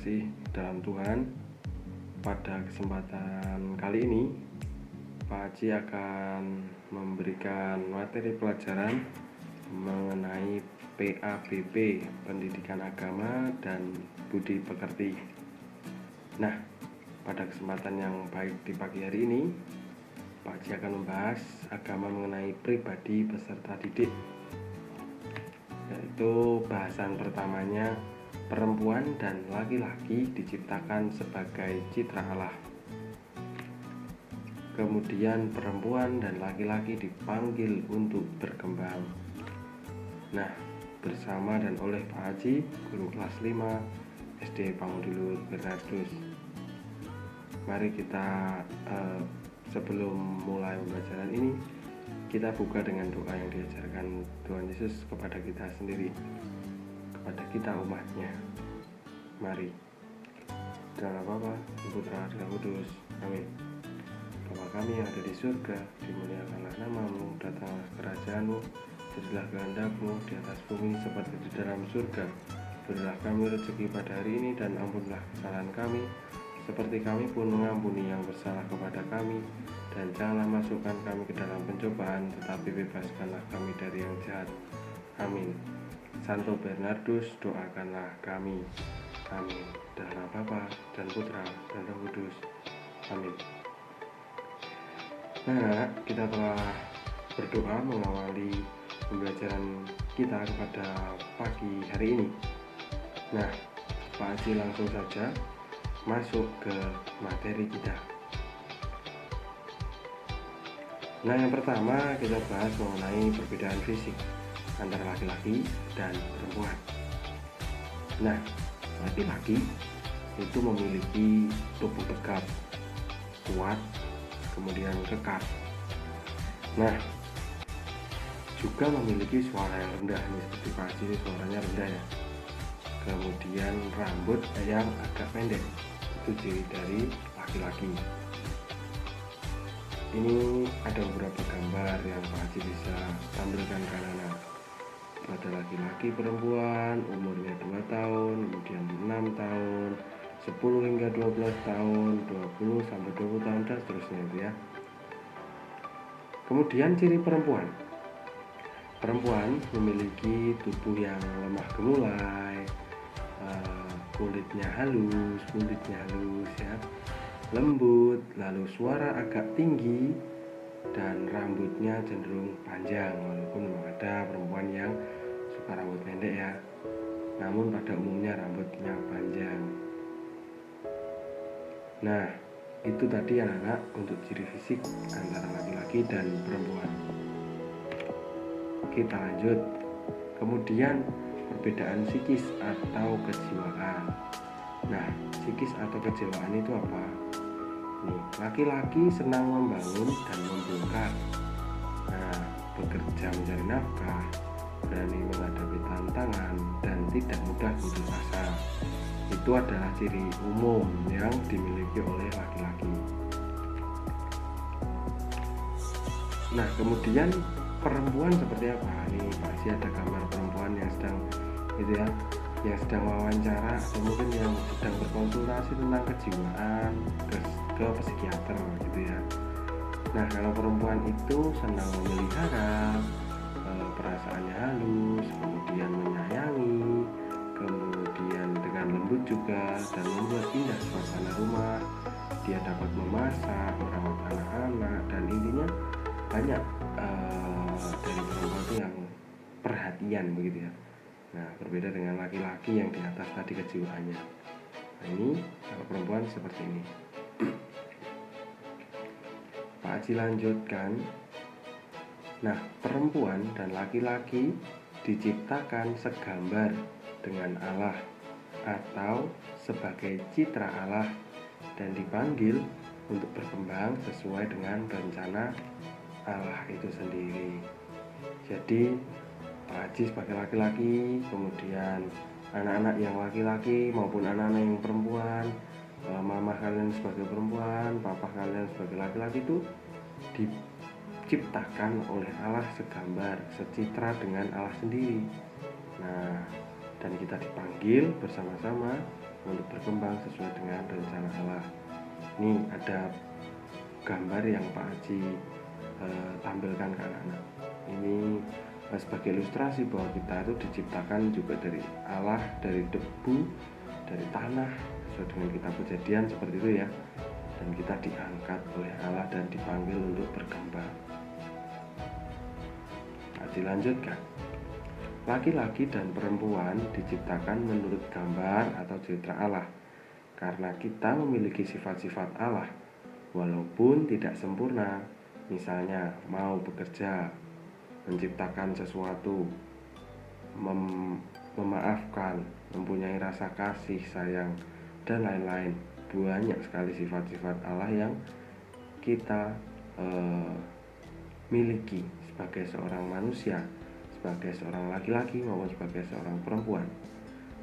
terkasih dalam Tuhan, pada kesempatan kali ini Pak Haji akan memberikan materi pelajaran mengenai PABP, Pendidikan Agama dan Budi Pekerti. Nah, pada kesempatan yang baik di pagi hari ini, Pak Haji akan membahas agama mengenai pribadi peserta didik, yaitu bahasan pertamanya, perempuan dan laki-laki diciptakan sebagai citra Allah. Kemudian perempuan dan laki-laki dipanggil untuk berkembang. Nah, bersama dan oleh Pak Haji, guru kelas 5 SD Pangudulur Bernardus. Mari kita sebelum mulai pembelajaran ini, kita buka dengan doa yang diajarkan Tuhan Yesus kepada kita sendiri, kepada kita umatnya. Mari. Dalam Bapa, Putra, dan Roh Kudus. Amin. Bapa kami yang ada di surga, dimuliakanlah namamu, datanglah kerajaanmu, jadilah kehendakmu di atas bumi seperti di dalam surga. Berilah kami rezeki pada hari ini dan ampunilah kesalahan kami, seperti kami pun mengampuni yang bersalah kepada kami. Dan janganlah masukkan kami ke dalam pencobaan, tetapi bebaskanlah kami dari yang jahat. Amin. Santo Bernardus, doakanlah kami. Amin. Dalam nama Bapa dan Putra dan Roh Kudus. Amin. Nah, kita telah berdoa mengawali pembelajaran kita pada pagi hari ini. Nah, Pak Haji langsung saja masuk ke materi kita. Nah, yang pertama kita bahas mengenai perbedaan fisik antara laki-laki dan perempuan. Nah, laki-laki itu memiliki tubuh tegap, kuat, kemudian kekar. Nah, juga memiliki suara yang rendah, nih seperti Pak Haji ini suaranya rendah ya. Kemudian rambut yang agak pendek, itu ciri dari laki-laki. Ini ada beberapa gambar yang Pak Haji bisa tampilkan ke anak-anak. Ada laki-laki perempuan, umurnya 2 tahun, kemudian 6 tahun, 10 hingga 12 tahun, 20 sampai 20 tahun, dan seterusnya itu ya. Kemudian ciri perempuan. Perempuan memiliki tubuh yang lemah gemulai, kulitnya halus ya, lembut, lalu suara agak tinggi, dan rambutnya cenderung panjang. Walaupun memang ada perempuan yang suka rambut pendek ya, namun pada umumnya rambutnya panjang. Nah, itu tadi anak-anak untuk ciri fisik antara laki-laki dan perempuan. Kita lanjut. Kemudian perbedaan psikis atau kejiwaan. Nah, psikis atau kejiwaan itu apa? Nih, laki-laki senang membangun dan membongkar. Nah, bekerja mencari nafkah, berani menghadapi tantangan, dan tidak mudah putus asa. Itu adalah ciri umum yang dimiliki oleh laki-laki. Nah, kemudian perempuan seperti apa? Ini pasti ada gambar perempuan yang sedang yang sedang wawancara atau mungkin yang sedang berkonsultasi tentang kejiwaan ke psikiater gitu ya. Nah, kalau perempuan itu senang memelihara, perasaannya halus, kemudian menyayangi, kemudian dengan lembut juga, dan membuat indah suasana rumah. Dia dapat memasak, merawat anak-anak, dan intinya banyak dari perempuan itu yang perhatian begitu ya. Nah, berbeda dengan laki-laki yang di atas tadi kejiwaannya. Nah, ini kalau perempuan seperti ini. Pak Haji lanjutkan. Nah, perempuan dan laki-laki diciptakan segambar dengan Allah atau sebagai citra Allah dan dipanggil untuk berkembang sesuai dengan rencana Allah itu sendiri. Jadi Pak Haji sebagai laki-laki, kemudian anak-anak yang laki-laki maupun anak-anak yang perempuan, mama kalian sebagai perempuan, papa kalian sebagai laki-laki itu diciptakan oleh Allah segambar, secitra dengan Allah sendiri. Nah, dan kita dipanggil bersama-sama untuk berkembang sesuai dengan rencana Allah. Ini ada gambar yang Pak Haji tampilkan ke anak-anak. Ini sebagai ilustrasi bahwa kita itu diciptakan juga dari Allah, dari debu, dari tanah, sesuai dengan kitab Kejadian seperti itu ya. Dan kita diangkat oleh Allah dan dipanggil untuk berkembang. Nah, dilanjutkan. Laki-laki dan perempuan diciptakan menurut gambar atau citra Allah. Karena kita memiliki sifat-sifat Allah, walaupun tidak sempurna. Misalnya mau bekerja, menciptakan sesuatu, memaafkan, mempunyai rasa kasih, sayang, dan lain-lain. Banyak sekali sifat-sifat Allah yang kita miliki sebagai seorang manusia, sebagai seorang laki-laki maupun sebagai seorang perempuan.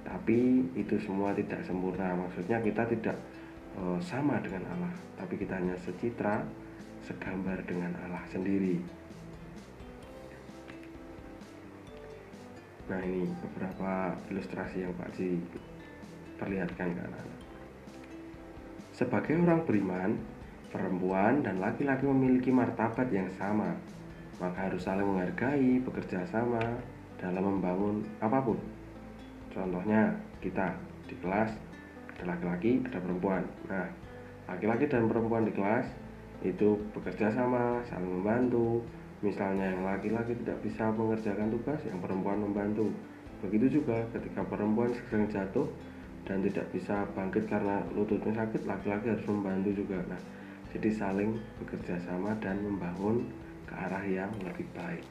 Tapi itu semua tidak sempurna. Maksudnya kita tidak sama dengan Allah, tapi kita hanya secitra, segambar dengan Allah sendiri. Nah, ini beberapa ilustrasi yang Pak Haji perlihatkan ke anak-anak. Sebagai orang beriman, perempuan dan laki-laki memiliki martabat yang sama, maka harus saling menghargai, bekerja sama dalam membangun apapun. Contohnya kita di kelas ada laki-laki, ada perempuan. Nah, laki-laki dan perempuan di kelas itu bekerja sama, saling membantu. Misalnya yang laki-laki tidak bisa mengerjakan tugas, yang perempuan membantu. Begitu juga ketika perempuan sering jatuh dan tidak bisa bangkit karena lututnya sakit, laki-laki harus membantu juga. Nah, jadi saling bekerja sama dan membangun ke arah yang lebih baik.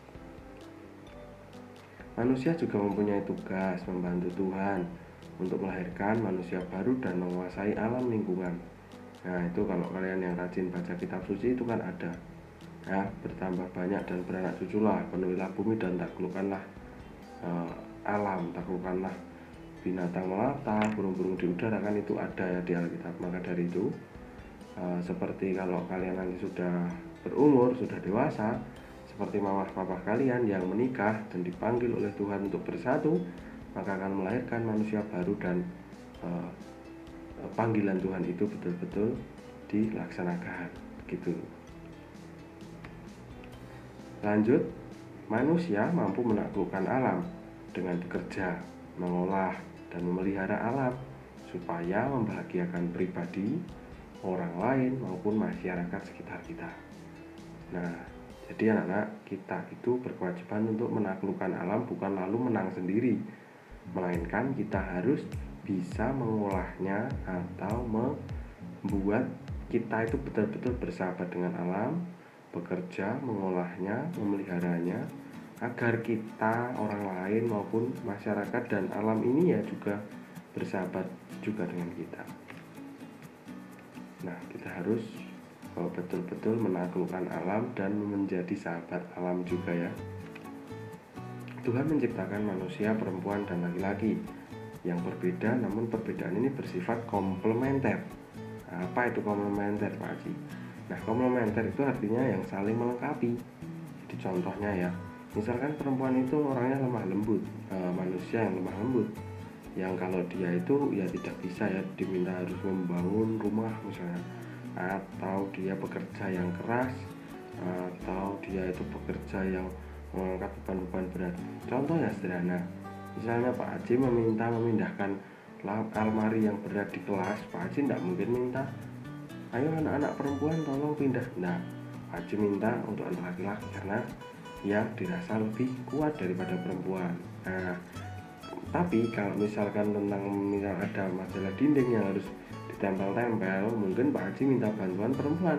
Manusia juga mempunyai tugas membantu Tuhan untuk melahirkan manusia baru dan menguasai alam lingkungan. Nah, itu kalau kalian yang rajin baca kitab suci itu kan ada ya, bertambah banyak dan beranak cuculah, penuhilah bumi dan taklukkanlah alam, taklukkanlah binatang melata, burung-burung di udara, kan itu ada ya di Alkitab. Maka dari itu seperti kalau kalian nanti sudah berumur, sudah dewasa, seperti mama papa kalian yang menikah dan dipanggil oleh Tuhan untuk bersatu, maka akan melahirkan manusia baru dan panggilan Tuhan itu betul-betul dilaksanakan gitu. Lanjut, manusia mampu menaklukkan alam dengan bekerja, mengolah, dan memelihara alam supaya membahagiakan pribadi, orang lain, maupun masyarakat sekitar kita. Nah, jadi anak-anak, kita itu berkewajiban untuk menaklukkan alam, bukan lalu menang sendiri, melainkan kita harus bisa mengolahnya atau membuat kita itu betul-betul bersahabat dengan alam, bekerja, mengolahnya, memeliharanya, agar kita, orang lain maupun masyarakat dan alam ini ya juga bersahabat juga dengan kita. Nah, kita harus betul-betul menaklukkan alam dan menjadi sahabat alam juga ya. Tuhan menciptakan manusia perempuan dan laki-laki yang berbeda, namun perbedaan ini bersifat komplementer. Nah, apa itu komplementer, Pak Haji? Nah, komplementer itu artinya yang saling melengkapi. Jadi contohnya ya, misalkan perempuan itu orangnya lemah lembut, manusia yang lemah lembut, yang kalau dia itu ya tidak bisa ya diminta harus membangun rumah misalnya, atau dia bekerja yang keras, atau dia itu bekerja yang mengangkat beban-beban berat. Contohnya sederhana, misalnya Pak Haji meminta memindahkan almari yang berat di kelas, Pak Haji tidak mungkin minta, ayo anak-anak perempuan tolong pindah. Nah, Pak Haji minta untuk anak laki-laki karena yang dirasa lebih kuat daripada perempuan. Nah, tapi kalau misalkan tentang misal ada masalah dinding yang harus ditempel-tempel, mungkin Pak Haji minta bantuan perempuan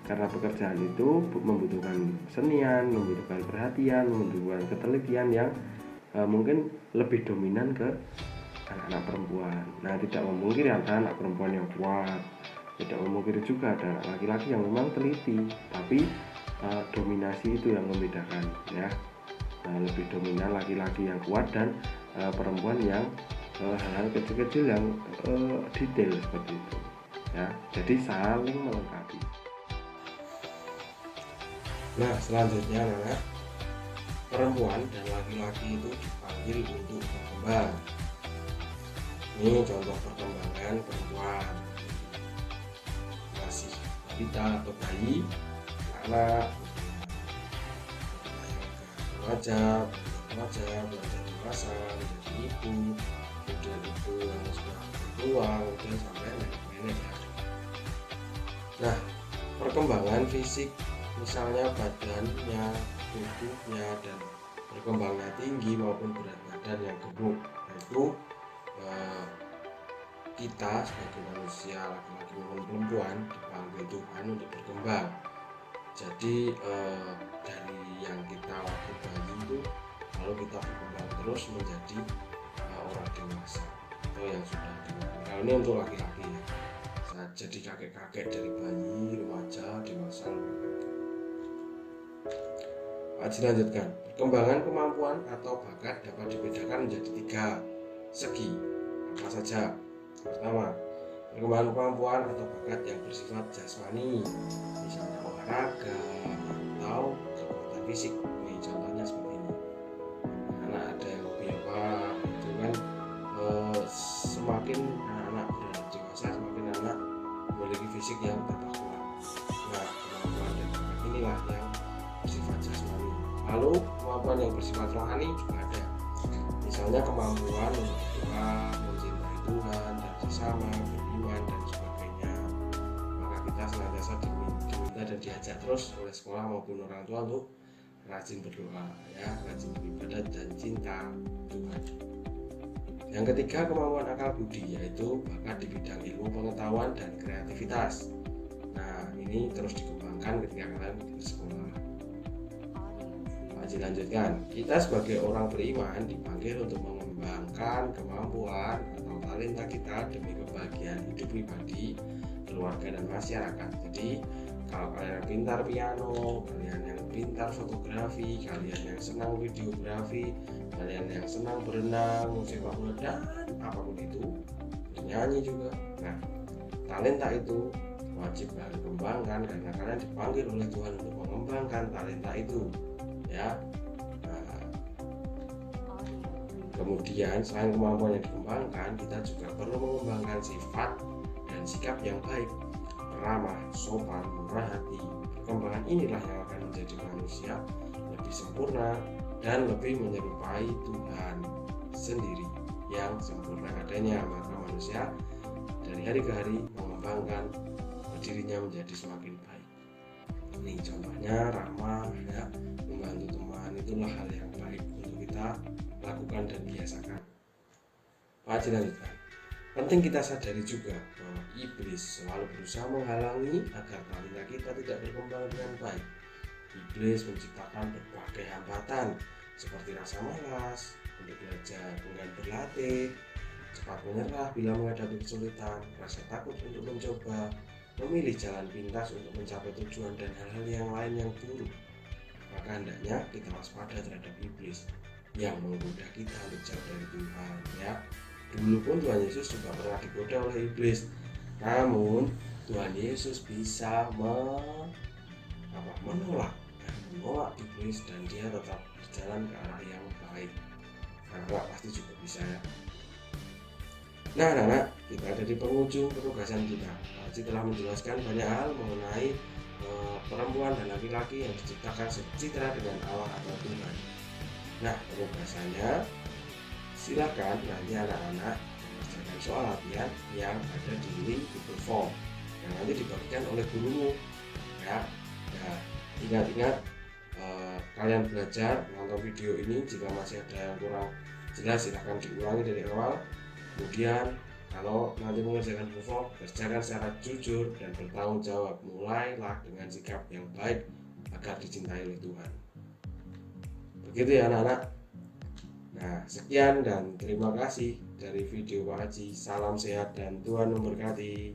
karena pekerjaan itu membutuhkan senian, membutuhkan perhatian, membutuhkan ketelitian yang mungkin lebih dominan ke anak-anak perempuan. Nah, tidak memungkiri ada anak perempuan yang kuat, tidak memungkiri juga ada anak laki-laki yang memang teliti, tapi dominasi itu yang membedakan ya. Nah, lebih dominan laki-laki yang kuat dan perempuan yang hal-hal kecil-kecil yang detail seperti itu ya. Jadi saling melengkapi. Nah, selanjutnya anak perempuan dan laki-laki itu dipanggil untuk berkembang. Ini contoh perkembangan dengan perempuan, masih balita atau bayi, anak, remaja, belajar dewasa, menjadi ibu, kemudian ibu yang sudah bertua, kemudian sampai nenek-nenek ya. Nah, perkembangan fisik misalnya badannya, tubuhnya, dan berkembangnya tinggi maupun berat badan yang gemuk, itu kita sebagai manusia laki-laki maupun perempuan dipanggil Tuhan untuk berkembang. Jadi dari yang kita waktu bayi itu lalu kita berkembang terus menjadi orang dewasa atau yang sudah dewasa. Kalau ini untuk laki-laki ya, jadi kakek-kakek dari bayi, remaja, dewasa. Haji lanjutkan. Perkembangan kemampuan atau bakat dapat dibedakan menjadi 3 segi. Apa saja? Pertama, perkembangan kemampuan atau bakat yang bersifat jasmani, misalnya olahraga atau kekuatan fisik. Ini contohnya seperti ini. Anak ada yang hobi apa, itu kan semakin anak beranjak dewasa, semakin anak memiliki fisik yang tambah kuat. Nah, kemampuan dan bakat inilah yang bersifat jasmani. Lalu kemampuan yang bersifat rohani juga ada. Misalnya kemampuan berdoa, mencintai Tuhan dan sesama, beriman dan sebagainya. Maka kita senantiasa diminta dan diajak terus oleh sekolah maupun orang tua untuk rajin berdoa, ya, rajin beribadah dan cinta Tuhan. Yang ketiga, kemampuan akal budi, yaitu bakat di bidang ilmu pengetahuan dan kreativitas. Nah, ini terus dikembangkan ketika kalian bersekolah. Masih lanjutkan, kita sebagai orang beriman dipanggil untuk mengembangkan kemampuan atau talenta kita demi kebahagiaan hidup pribadi, keluarga dan masyarakat. Jadi kalau kalian yang pintar piano, kalian yang pintar fotografi, kalian yang senang videografi, kalian yang senang berenang, sepak bola dan apapun itu, bernyanyi juga. Nah, talenta itu wajib kalian kembangkan karena kalian dipanggil oleh Tuhan untuk mengembangkan talenta itu, ya. Nah, kemudian selain kemampuan yang dikembangkan, kita juga perlu mengembangkan sifat dan sikap yang baik, ramah, sopan, murah hati. Perkembangan inilah yang akan menjadi manusia lebih sempurna dan lebih menyerupai Tuhan sendiri yang sempurna adanya. Maka manusia dari hari ke hari mengembangkan dirinya menjadi semakin baik. Ini contohnya ramah, ya, membantu teman, itulah hal yang baik untuk kita lakukan dan biasakan. Lanjutkan. Penting kita sadari juga bahwa iblis selalu berusaha menghalangi agar talenta kita tidak berkembang dengan baik. Iblis menciptakan berbagai hambatan seperti rasa malas untuk belajar, enggan berlatih, cepat menyerah bila menghadapi kesulitan, rasa takut untuk mencoba, memilih jalan pintas untuk mencapai tujuan dan hal-hal yang lain yang buruk. Maka hendaknya kita waspada terhadap iblis yang menggoda kita untuk jauh dari Tuhan, ya. Dulu pun Tuhan Yesus juga pernah digoda oleh iblis, namun Tuhan Yesus bisa menolak iblis dan dia tetap berjalan ke arah yang baik. Anak-anak pasti juga bisa, ya. Nah, anak-anak, kita ada di penghujung penugasan kita. Haji telah menjelaskan banyak hal mengenai perempuan dan laki-laki yang diciptakan sejahtera dengan Allah atau Tuhan. Nah, penugasannya silakan nanti anak-anak mengerjakan soal latihan yang ada di link Google Form yang nanti dibagikan oleh gurumu, ya. Nah, ingat-ingat kalian belajar menonton video ini. Jika masih ada yang kurang jelas silahkan diulangi dari awal. Kemudian kalau nanti mengerjakan Google Form, kerjakan secara jujur dan bertanggung jawab. Mulailah dengan sikap yang baik agar dicintai oleh Tuhan. Begitu ya anak-anak. Nah, sekian dan terima kasih dari video Pak Haji. Salam sehat dan Tuhan memberkati.